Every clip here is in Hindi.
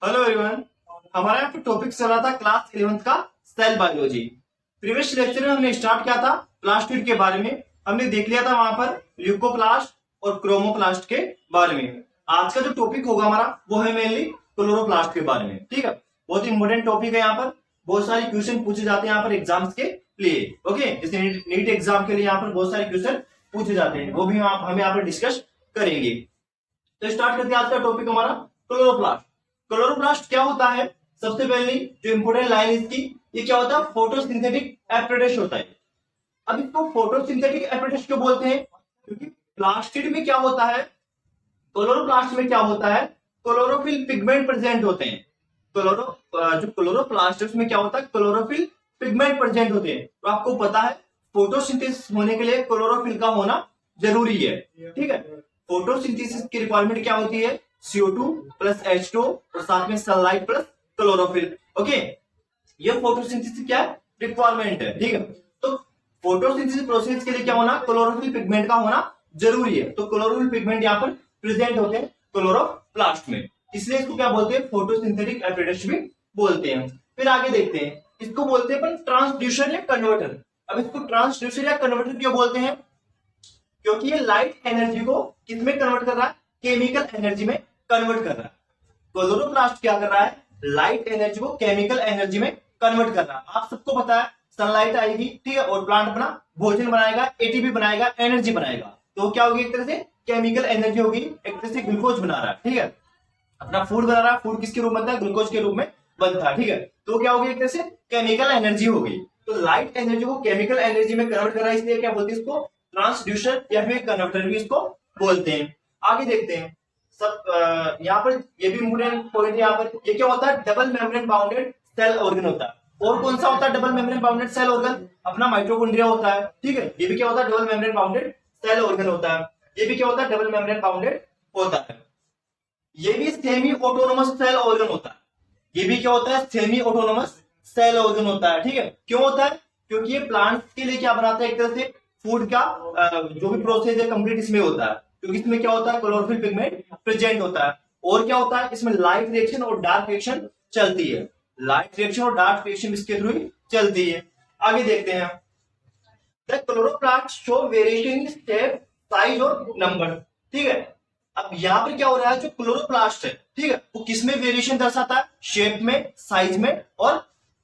Hello everyone. हमारा यहाँ पे टॉपिक चल रहा था क्लास 11th का सेल बायोलॉजी। प्रीवियस लेक्चर में हमने स्टार्ट किया था प्लास्टिड के बारे में। हमने देख लिया था वहां पर ल्यूकोप्लास्ट और क्रोमोप्लास्ट के बारे में। आज का जो टॉपिक होगा हमारा वो है मेनली क्लोरोप्लास्ट के बारे में। ठीक है, बहुत इंपॉर्टेंट टॉपिक है। यहाँ पर बहुत सारे क्वेश्चन पूछे जाते हैं यहाँ पर एग्जाम्स के लिए। ओके, जैसे नीट एग्जाम के लिए यहाँ पर बहुत सारे क्वेश्चन पूछे जाते हैं, वो भी हम यहाँ पर डिस्कस करेंगे। तो स्टार्ट करते हैं आज का टॉपिक हमारा क्लोरोप्लास्ट। क्लोरोप्लास्ट क्या होता है? सबसे पहले जो इंपोर्टेंट लाइन इसकी, ये क्या होता है? फोटोसिंथेटिक एपरेटस होता है। अब इसको फोटोसिंथेटिक एपरेटस क्यों बोलते हैं? क्योंकि प्लास्टिड में क्या होता है, क्लोरोप्लास्ट में क्या होता है, क्लोरोफिल पिगमेंट प्रेजेंट होते हैं। जो क्लोरोप्लास्ट है उसमें क्या होता है, क्लोरोफिल पिगमेंट प्रेजेंट होते हैं। तो आपको पता है फोटोसिंथेसिस होने के लिए क्लोरोफिल का होना जरूरी है। ठीक है, फोटोसिंथेसिस की रिक्वायरमेंट क्या होती है? CO2 प्लस H2 और साथ में सनलाइट प्लस क्लोरोफिल। ओके, ये फोटोसिंथेसिस क्या है? रिक्वायरमेंट है। ठीक है, तो फोटोसिंथेसिस प्रोसेस के लिए क्या होना, क्लोरोफिल पिगमेंट का होना जरूरी है। तो क्लोरोफिल पिगमेंट यहाँ पर प्रेजेंट होते हैं क्लोरोप्लास्ट में, इसलिए इसको क्या बोलते हैं? फोटोसिंथेटिक एपरेटस भी बोलते हैं। फिर आगे देखते हैं, इसको बोलते हैं अपन ट्रांसड्यूसर या कन्वर्टर। अब इसको ट्रांसड्यूसर या कन्वर्टर क्यों बोलते हैं? क्योंकि ये लाइट एनर्जी को किसमें कन्वर्ट कर रहा है? केमिकल एनर्जी में कन्वर्ट कर रहा है। क्लोरोप्लास्ट क्या कर रहा है? लाइट एनर्जी को केमिकल एनर्जी में कन्वर्ट कर रहा है। आप सबको पता है सनलाइट आएगी, ठीक है, और प्लांट अपना भोजन बनाएगा, एटीपी बनाएगा, एनर्जी बनाएगा। तो क्या होगी? एक तरह से केमिकल एनर्जी होगी, एक तरह से ग्लूकोज बना रहा है। ठीक है, अपना फूड बना रहा है। फूड किसके रूप में बनता है? ग्लूकोज के रूप में बनता है। ठीक है, तो क्या होगी? एक तरह से केमिकल एनर्जी होगी। तो लाइट एनर्जी को केमिकल एनर्जी में कन्वर्ट कर रहा है, इसलिए क्या बोलते हैं इसको? ट्रांसड्यूसर या फिर कन्वर्टर भी इसको बोलते हैं। आगे देखते हैं सब यहाँ पर ये भी इंपोर्टेंट पॉइंट है। यहाँ पर ये क्या होता है? Double membrane bounded cell organ होता है। और कौन सा होता है double membrane bounded cell organ? अपना माइटोकॉन्ड्रिया होता है। ठीक है, ये भी क्या होता है? Double membrane bounded cell organ होता है। ये भी क्या होता है? डबल मेम्ब्रेन बाउंडेड होता है। ये भी सेमी ऑटोनोमस सेल ऑर्गन होता है। ये भी क्या होता है? सेमी ऑटोनोमस सेल ऑर्गन होता है। ठीक है, क्यों होता है? क्योंकि ये प्लांट्स के लिए क्या बनाता है? एक तरह से फूड का जो भी प्रोसेस है कंप्लीट इसमें होता है। क्योंकि इसमें क्या होता है? क्लोरोफिल पिगमेंट प्रेजेंट होता है। और क्या होता है? इसमें लाइट रिएक्शन और डार्क रिएक्शन चलती है। लाइट रिएक्शन और डार्क रिएक्शन इसके थ्रू ही चलती है। आगे देखते हैं, the chloroplast show variation in shape, size और नंबर। ठीक है, अब यहाँ पे क्या हो रहा है? जो क्लोरोप्लास्ट है, ठीक है, वो किसमें वेरिएशन दर्शाता है? शेप में, साइज में और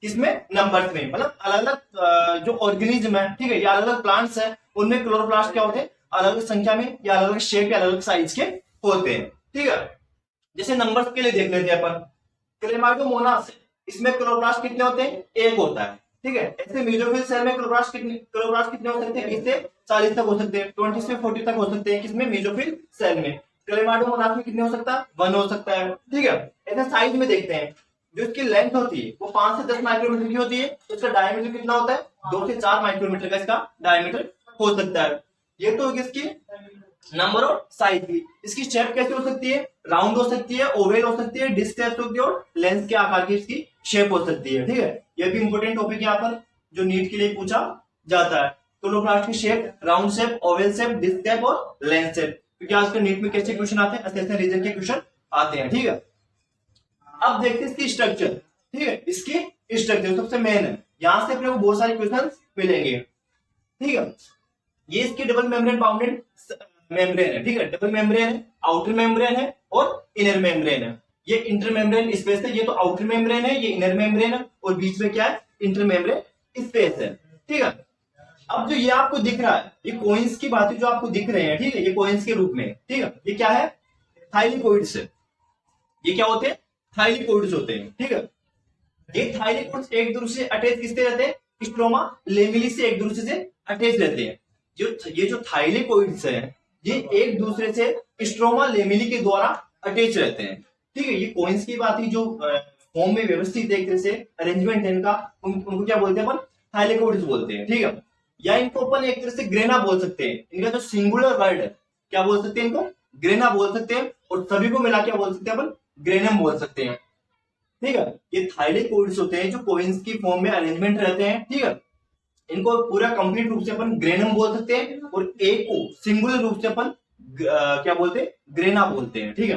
किसमें? नंबर्स में। मतलब अलग अलग जो ऑर्गेनिज्म है, ठीक है, ये अलग अलग प्लांट्स है, उनमें क्लोरोप्लास्ट क्या होते हैं? अलग अलग संख्या में या अलग अलग शेप या अलग अलग साइज के होते हैं। ठीक है, जैसे नंबर्स के लिए देख लेते हैं अपन। क्लेमाइडोमोनास, इसमें क्लोरोप्लास्ट कितने होते हैं? एक होता है। ठीक है, ऐसे मेसोफिल सेल में क्लोरोप्लास्ट कितने हो सकते हैं? 20 से 40 तक हो सकते हैं, 20 से 40 तक हो सकते हैं। किसमें? मेसोफिल सेल में। क्लेमाइडोमोनास में कितने हो सकता है? 1 हो सकता है। ठीक है, ऐसे साइज में देखते हैं, जो इसकी लेंथ होती है वो 5 से 10 माइक्रोमीटर की होती है। तो इसका डायमीटर कितना होता है? 2 से 4 माइक्रोमीटर का इसका डायमीटर हो सकता है। ये तो इसकी नंबर और साइज की। इसकी शेप कैसे हो सकती है? राउंड हो सकती है, ओवल हो सकती है, डिस्क शेप हो सकती है और लेंस के आकार की इसकी शेप हो सकती है। ठीक है, ये भी इंपॉर्टेंट टॉपिक है यहाँ पर जो नीट के लिए पूछा जाता है। क्लोरोप्लास्ट की shape round shape, oval shape, disc shape और लेंस शेप। क्योंकि आजकल नीट में कैसे क्वेश्चन आते हैं? असेसन रीजन के क्वेश्चन आते हैं। ठीक है, अब देखते हैं इसकी स्ट्रक्चर। ठीक है, इसकी स्ट्रक्चर सबसे मेन है, यहां से अपने को बहुत सारे क्वेश्चन मिलेंगे। ठीक है, ये इसकी डबल मेम्ब्रेन बाउंडेड मेम्ब्रेन है। ठीक है, डबल मेम्ब्रेन है, आउटर मेम्ब्रेन है और इनर मेम्ब्रेन है। ये इंटर मेम्ब्रेन स्पेस है, ये तो आउटर मेम्ब्रेन है, ये इनर मेम्ब्रेन है और बीच में क्या है? इंटर मेम्ब्रेन स्पेस है। ठीक है, अब जो ये आपको दिख रहा है, ये कोइंस की बातें जो आपको दिख रहे हैं, ठीक है, ये कोइंस के रूप में। ठीक है, ये क्या है? थाइलिकोइड्स है। ये क्या होते हैं? थाइलिकोइड्स होते हैं। ठीक है, ये थाइलिकोइड्स एक दूसरे से अटैच किससे रहते हैं? स्ट्रोमा लेमिली से एक दूसरे से अटैच रहते हैं। ये जो थाइलिकोइड्स हैं, ये एक दूसरे से स्ट्रोमा लेमिली के द्वारा अटैच रहते हैं। ठीक है, ये कोइंस की बात ही जो फॉर्म में व्यवस्थित एक तरह से अरेंजमेंट है इनका, उनको क्या बोलते हैं अपन? थाइलिकोइड्स बोलते हैं। ठीक है, या इनको अपन एक तरह से ग्रेना बोल सकते हैं। इनका जो सिंगुलर वर्ड है, क्या बोल सकते हैं इनको? ग्रेना बोल सकते हैं। और सभी को मिला क्या बोल सकते हैं अपन? ग्रेनम बोल सकते हैं। ठीक है, ये थाइलिकोइड्स होते हैं जो कोइंस की फॉर्म में अरेंजमेंट रहते हैं। ठीक है, इनको पूरा कंप्लीट रूप से अपन ग्रेनम बोल सकते हैं और एक को सिंगुलर रूप से अपन क्या बोलते हैं? ग्रेना बोलते हैं। ठीक है,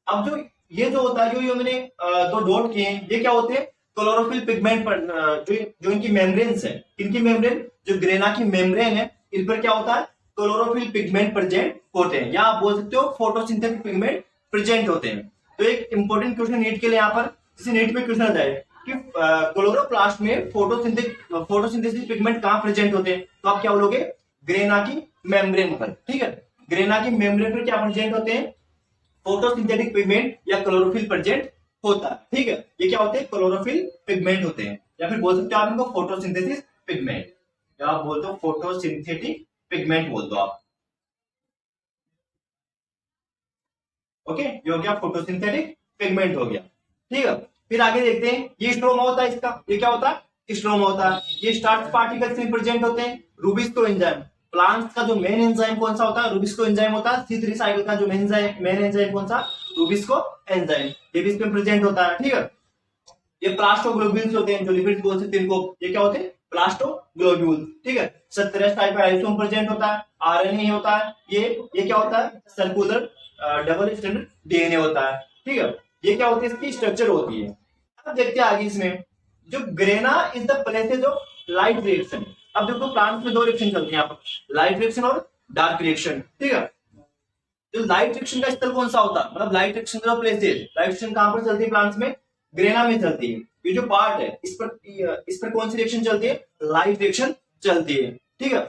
अब जो ये जो होता है, जो मैंने दो डॉट किए हैं, ये क्या होते हैं? क्लोरोफिल पिगमेंट पर जो इनकी मेम्ब्रेन्स है, इनकी मेम्ब्रेन, जो ग्रेना की मेम्ब्रेन है, इन पर क्या होता है? क्लोरोफिल पिगमेंट प्रेजेंट होते हैं, या आप बोल सकते हो फोटोसिंथेटिक पिगमेंट प्रेजेंट होते हैं। तो एक इंपॉर्टेंट क्वेश्चन नीट के लिए यहाँ पर, जैसे नीट में क्वेश्चन आता है कि क्लोरोप्लास्ट में फोटोसिंथेसिस पिगमेंट कहाँ प्रेजेंट होते हैं, तो आप क्या बोलोगे? ग्रेना की मेम्ब्रेन पर। ठीक है, ग्रेना की मेम्ब्रेन पर क्या प्रेजेंट होते हैं? फोटोसिंथेटिक पिगमेंट या क्लोरोफिल प्रेजेंट होता है। ठीक है, ये क्या होते हैं? क्लोरोफिल पिगमेंट होते हैं, या फिर बोल सकते हो आप इनको फोटोसिंथेसिस पिगमेंट, या आप बोलते हो फोटोसिंथेटिक पिगमेंट बोल दो आप। ओके, ये हो गया फोटोसिंथेटिक पिगमेंट हो गया। ठीक है, फिर आगे देखते हैं, ये स्ट्रोमा होता है इसका, ये क्या होता है? स्ट्रोमा होता है। ये स्टार्च पार्टिकल्स में प्रेजेंट होते हैं। रूबिस्को एंजाइम, प्लांट्स का जो मेन एंजाइम कौन सा होता है? रूबिस्को एंजाइम होता है। C3 साइकिल का जो मेन एंजाइम कौन सा? रूबिस्को एंजाइम, ये भी इसमें प्रेजेंट होता है। ठीक है, ये प्लास्टोग्लोब्यूल्स होते हैं, जो लिपिड्स बोल सकते हैं इनको, ये क्या होते हैं? प्लास्टोग्लोब्यूल। ठीक है, 17 टाइप का राइबोसोम प्रेजेंट होता है। आरएनए होता है, ये क्या होता है? सर्कुलर डबल स्ट्रैंडेड डीएनए होता है। ठीक है, ये क्या होती है? इसकी स्ट्रक्चर होती है। अब देखते हैं आगे इसमें, जो grana is the places of light reaction. अब देखो प्लांट्स में दो रिएक्शन चलती है यहाँ पर, लाइट रिएक्शन और डार्क रिएक्शन। ठीक है, जो लाइट रिएक्शन का स्थल कौन सा होता है, मतलब लाइट रिएक्शन का प्लेसेज, लाइट रिएक्शन कहां पर चलती है? प्लांट्स में ग्रेना में चलती है। ये जो पार्ट है, इस पर कौन सी रिएक्शन चलती है? लाइट रिएक्शन चलती है। ठीक है,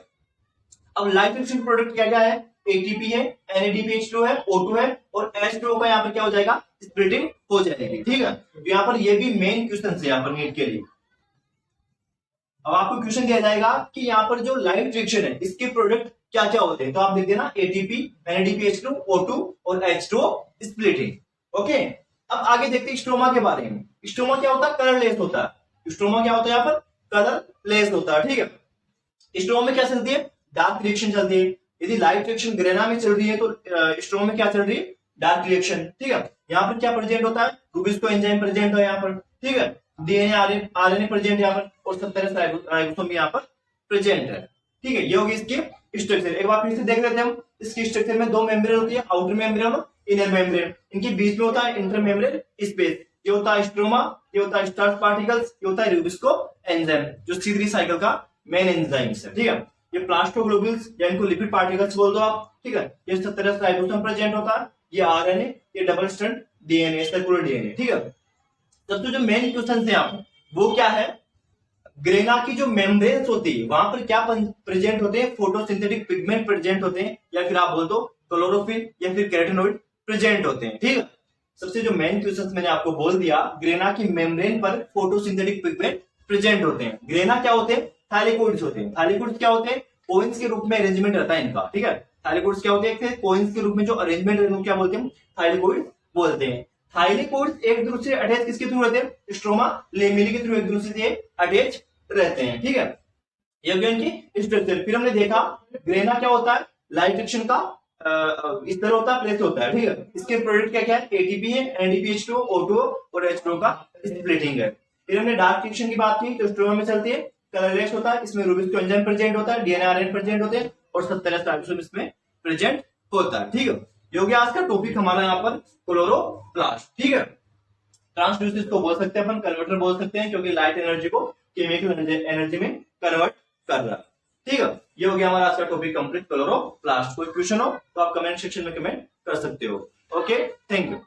अब लाइट रिएक्शन प्रोडक्ट क्या क्या है? एटीपी है, NADPH2 है, O2 है, और H2O का यहाँ पर क्या हो जाएगा? स्प्लिटिंग हो जाएगी। ठीक है, तो यहाँ पर ये भी मेन क्वेश्चन है यहाँ पर नीट के लिए। अब आपको क्वेश्चन दिया जाएगा कि यहाँ पर जो लाइट रिएक्शन है, इसके प्रोडक्ट क्या क्या होते हैं, तो आप लिख देना ATP, NADPH2, O2 और H2O स्प्लिटिंग। ओके, अब आगे देखते हैं स्ट्रोमा के बारे में। स्ट्रोमा क्या होता है? कलरलेस होता है। स्ट्रोमा क्या होता है? यहाँ पर कलरलेस होता है। ठीक है, स्ट्रोमा में क्या चलती है? डार्क रिएक्शन चलती है। यदि लाइट रिएक्शन ग्रेना में चल रही है, तो स्ट्रोमा में क्या चल रही है? Dark reaction. ठीक है, यहाँ पर क्या प्रेजेंट होता है? रूबिस्को एंजाइम प्रेजेंट है यहाँ पर। ठीक है, डीएनए आरएनए प्रेजेंट यहाँ पर, और 17 राइबोसोम भी यहाँ पर प्रेजेंट है। ठीक है, ये होगी इसकी स्ट्रक्चर। एक बार फिर से देख लेते हैं हम। इसकी स्ट्रक्चर में दो मेम्ब्रेन होती है, आउटर मेम्ब्रेन और इनर मेम्ब्रेन। इनके बीच में होता है इंटर मेम्ब्रेन स्पेस। ये होता है स्ट्रोमा, ये होता है स्टार्च पार्टिकल्स, ये होता है रूबिस्को एंजाइम, जो C3 साइकिल का मेन एंजाइम है। ठीक है, ये प्लास्टोग्लोब्यूल्स या इनको लिपिड पार्टिकल्स बोल दो आप। ठीक है, ये 17 राइबोसोम प्रेजेंट होता है। ये आरएनए, ये double strand DNA, circular DNA. ठीक है, सबसे जो मेन क्वेश्चन है आप, वो क्या है? ग्रेना की जो मेम्ब्रेन्स होती है, वहां पर क्या प्रेजेंट होते हैं? फोटोसिंथेटिक पिगमेंट प्रेजेंट होते हैं, या फिर आप बोल दो क्लोरोफिल या फिर कैरोटीनॉइड प्रेजेंट होते हैं। ठीक है, सबसे जो मेन क्वेश्चन मैंने आपको बोल दिया, ग्रेना की मेम्ब्रेन पर फोटोसिंथेटिक पिगमेंट प्रेजेंट होते हैं। ग्रेना क्या होते हैं? थाइलेकोइड्स होते हैं। थाइलेकोइड्स क्या होते हैं? कोइंस के रूप में अरेंजमेंट रहता है इनका। ठीक है, थाइलेकोइड्स क्या होते हैं? कोइंस के रूप में जो अरेंजमेंट है, क्या बोलते हैं? थाइलेकोइड बोलते हैं। थाइलेकोइड्स एक दूसरे से अटैच किसके थ्रू रहते हैं? स्ट्रोमा लेमिनी के थ्रू एक दूसरे से अटैच रहते हैं। ठीक है, ये हो गया इनकी स्ट्रक्चर। फिर हमने देखा ग्रेना क्या होता है? लाइट रिएक्शन का इस तरह होता है, प्लेस होता है। ठीक है, इसके प्रोडक्ट क्या क्या है? ATP है, NADPH2, O2 और H2O का स्प्लिटिंग है। फिर हमने डार्क रिएक्शन की बात की, तो स्ट्रोमा में चलती है, कलरलेस होता है, इसमें रूबिस्को एंजाइम प्रेजेंट होता है, डीएनए आरएनए प्रेजेंट होते हैं, और 17 राइबोसोम इसमें प्रेजेंट होता है। ठीक है, ये हो गया आज का टॉपिक हमारा यहाँ पर क्लोरोप्लास्ट। ठीक है, ट्रांसड्यूसर को बोल सकते हैं अपन, कन्वर्टर बोल सकते हैं, क्योंकि लाइट एनर्जी को केमिकल एनर्जी में कन्वर्ट कर रहा है। ठीक है, ये हो गया हमारा आज का टॉपिक कंप्लीट, क्लोरोप्लास्ट। कोई क्वेश्चन हो तो आप कमेंट सेक्शन में कमेंट कर सकते हो। Okay, thank you.